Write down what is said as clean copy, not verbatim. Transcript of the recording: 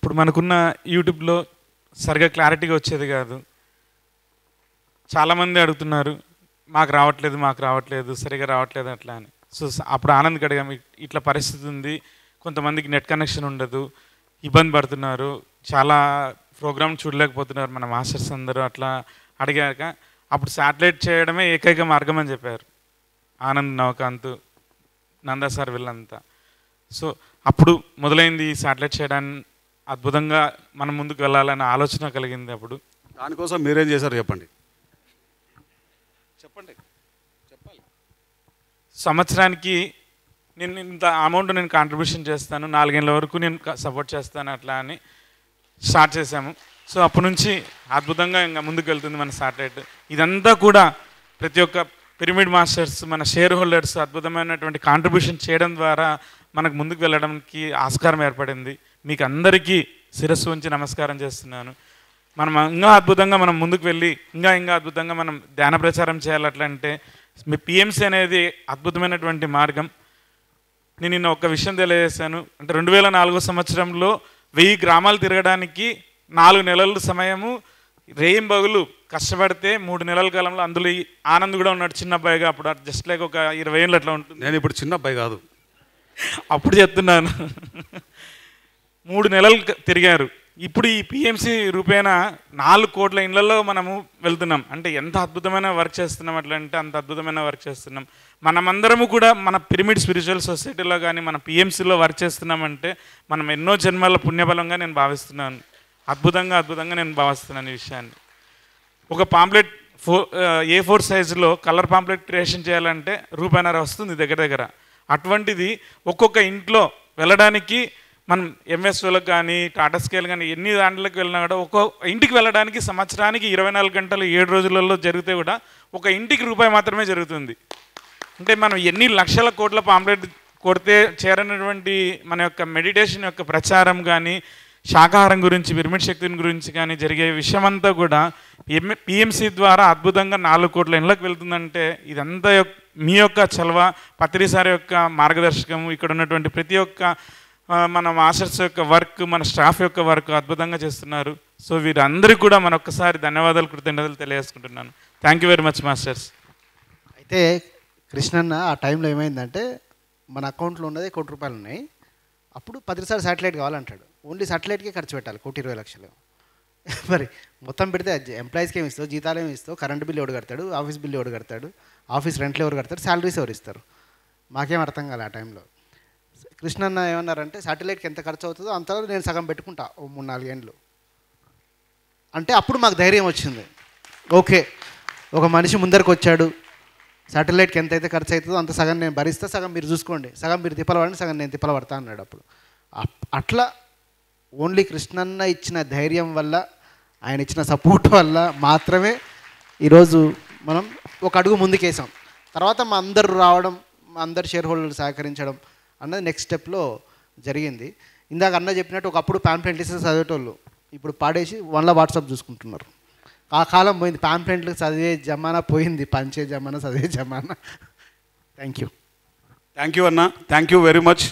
అప్పుడు మనకున్న యూట్యూబ్లో సరిగా క్లారిటీగా వచ్చేది కాదు. చాలామంది అడుగుతున్నారు, మాకు రావట్లేదు, సరిగా రావట్లేదు అట్లా అని. సో అప్పుడు ఆనంద్ అడిగాం, ఇట్లా పరిస్థితి ఉంది, కొంతమందికి నెట్ కనెక్షన్ ఉండదు, ఇబ్బంది పడుతున్నారు, చాలా ప్రోగ్రామ్ చూడలేకపోతున్నారు మన మాస్టర్స్ అందరూ అట్లా అడిగాక అప్పుడు శాటిలైట్ చేయడమే ఏకైక మార్గం అని చెప్పారు ఆనంద్, నవకాంత్, నందా సార్ వీళ్ళంతా. సో అప్పుడు మొదలైంది ఈ శాటిలైట్ చేయడానికి. అద్భుతంగా మనం ముందుకు వెళ్ళాలనే ఆలోచన కలిగింది. అప్పుడు దానికోసం మీరేం చేశారు చెప్పండి. చెప్పాలి. సంవత్సరానికి నేను ఇంత అమౌంట్ నేను కాంట్రిబ్యూషన్ చేస్తాను, 4 ఏళ్ళ వరకు నేను సపోర్ట్ చేస్తాను అట్లా అని స్టార్ట్ చేశాము. సో అప్పటి నుంచి అద్భుతంగా ఇంకా ముందుకు వెళ్తుంది మన శాటిలైట్. ఇదంతా కూడా ప్రతి ఒక్క పిరమిడ్ మాస్టర్స్, మన షేర్ హోల్డర్స్ అద్భుతమైనటువంటి కాంట్రిబ్యూషన్ చేయడం ద్వారా మనకు ముందుకు వెళ్ళడానికి ఆస్కారం ఏర్పడింది. మీకు అందరికీ శిరస్సు ఉంచి నమస్కారం చేస్తున్నాను. మనం ఇంకా అద్భుతంగా మనం ముందుకు వెళ్ళి ఇంకా అద్భుతంగా మనం ధ్యాన ప్రచారం చేయాలంటే మీ పిఎంసి అనేది అద్భుతమైనటువంటి మార్గం. నేను నిన్న ఒక విషయం తెలియజేశాను. అంటే 2004 సంవత్సరంలో 1000 గ్రామాలు తిరగడానికి 4 నెలల సమయము, రేయింబగులు కష్టపడితే 3 నెలల కాలంలో, అందులో ఆనంద్ కూడా ఉన్నాడు చిన్న అబ్బాయిగా, అప్పుడు జస్ట్ లైక్ ఒక 20 ఏళ్ళు అట్లా ఉంటుంది. నేను ఇప్పుడు చిన్న అబ్బాయి కాదు, అప్పుడు చెప్తున్నాను. 3 నెలలు తిరిగారు. ఇప్పుడు ఈ పిఎంసి రూపేణ 4 కోట్ల ఇళ్లలో మనము వెళ్తున్నాం. అంటే ఎంత అద్భుతమైన వర్క్ చేస్తున్నాం అట్లా అంటే అంత అద్భుతమైన వర్క్ చేస్తున్నాం. మనమందరము కూడా మన పిరమిడ్ స్పిరిచువల్ సొసైటీలో కానీ మన పిఎంసిలో వర్క్ చేస్తున్నామంటే మనం ఎన్నో జన్మల పుణ్యబలంగా నేను భావిస్తున్నాను. అద్భుతంగా నేను భావిస్తున్నాను ఈ విషయాన్ని. ఒక పాంప్లెట్ A4 సైజులో కలర్ పాంప్లెట్ క్రియేషన్ చేయాలంటే ₹1.5 వస్తుంది దగ్గర. అటువంటిది ఒక్కొక్క ఇంట్లో వెళ్ళడానికి మనం ఎంఎస్ఓలకు కానీ టాటా స్కేల్ కానీ ఎన్ని దాంట్లోకి వెళ్ళినా కూడా ఒక్కొక్క ఇంటికి వెళ్ళడానికి సంవత్సరానికి 24 గంటలు 7 రోజులలో జరిగితే కూడా ఒక ఇంటికి రూపాయి మాత్రమే జరుగుతుంది. అంటే మనం ఎన్ని లక్షల కోట్ల పాంప్లెట్ కొడితే చేరనటువంటి మన యొక్క మెడిటేషన్ యొక్క ప్రచారం కానీ, శాకాహారం గురించి, పిరమిడ్ శక్తిని గురించి కానీ జరిగే విషయమంతా కూడా పిఎంసి ద్వారా అద్భుతంగా 4 కోట్ల ఇళ్ళకి వెళ్తుందంటే ఇదంతా మీ యొక్క చలవ, పత్రిసారి యొక్క మార్గదర్శకము, ఇక్కడ ఉన్నటువంటి ప్రతి ఒక్క మన మాస్టర్స్ యొక్క వర్క్, మన స్టాఫ్ యొక్క వర్క్ అద్భుతంగా చేస్తున్నారు. సో వీరందరికీ కూడా మనొక్కసారి ధన్యవాదాలు, కృతజ్ఞతలు తెలియజేసుకుంటున్నాను. Thank you very much masters. అయితే కృష్ణన్న ఆ టైంలో ఏమైందంటే మన అకౌంట్లో ఉన్నది ₹1,00,00,000 ఉన్నాయి. అప్పుడు 10 సార్లు శాటిలైట్ కావాలంటాడు. ఓన్లీ శాటిలైట్కే ఖర్చు పెట్టాలి ₹1,20,00,000. మరి మొత్తం పెడితే ఎంప్లాయీస్కి ఏమి ఇస్తావు, జీతాలు ఏమి ఇస్తావు, కరెంటు బిల్లు ఎవడు కడతాడు, ఆఫీస్ బిల్లు ఎవడు కడతాడు, ఆఫీస్ రెంట్లు ఎవరు కడతారు, శాలరీస్ ఎవరు ఇస్తారు? మాకేం అర్థం కాలే ఆ టైంలో. కృష్ణన్న ఏమన్నారంటే శాటిలైట్కి ఎంత ఖర్చు అవుతుందో అంతలో నేను సగం పెట్టుకుంటా 3-4 ఏళ్ళు అంటే. అప్పుడు మాకు ధైర్యం వచ్చింది. ఓకే, ఒక మనిషి ముందరికి వచ్చాడు, శాటిలైట్కి ఎంత అయితే ఖర్చు అవుతుందో అంత సగం నేను భరిస్తా, సగం మీరు చూసుకోండి, సగం మీరు తిప్పలపడండి, సగం నేను తిప్పలపడతా అన్నాడు. అప్పుడు అట్లా ఓన్లీ కృష్ణన్న ఇచ్చిన ధైర్యం వల్ల, ఆయన ఇచ్చిన సపోర్ట్ వల్ల మాత్రమే ఈరోజు మనం ఒక అడుగు ముందుకేసాం. తర్వాత మా అందరు రావడం, మా అందరు షేర్ హోల్డర్లు సహకరించడం అన్నది నెక్స్ట్ స్టెప్లో జరిగింది. ఇందాక అన్న చెప్పినట్టు ఒకప్పుడు ప్యాంప్లెట్లు ఇస్తే చదివేటోళ్ళు ఇప్పుడు పాడేసి వన్లో వాట్సాప్ చూసుకుంటున్నారు. ఆ కాలం పోయింది, ప్యాంప్లెట్లు చదివే జమానా పోయింది, పంచే జమానా, చదివే జమానా. థ్యాంక్ యూ అన్న, థ్యాంక్ యూ వెరీ మచ్.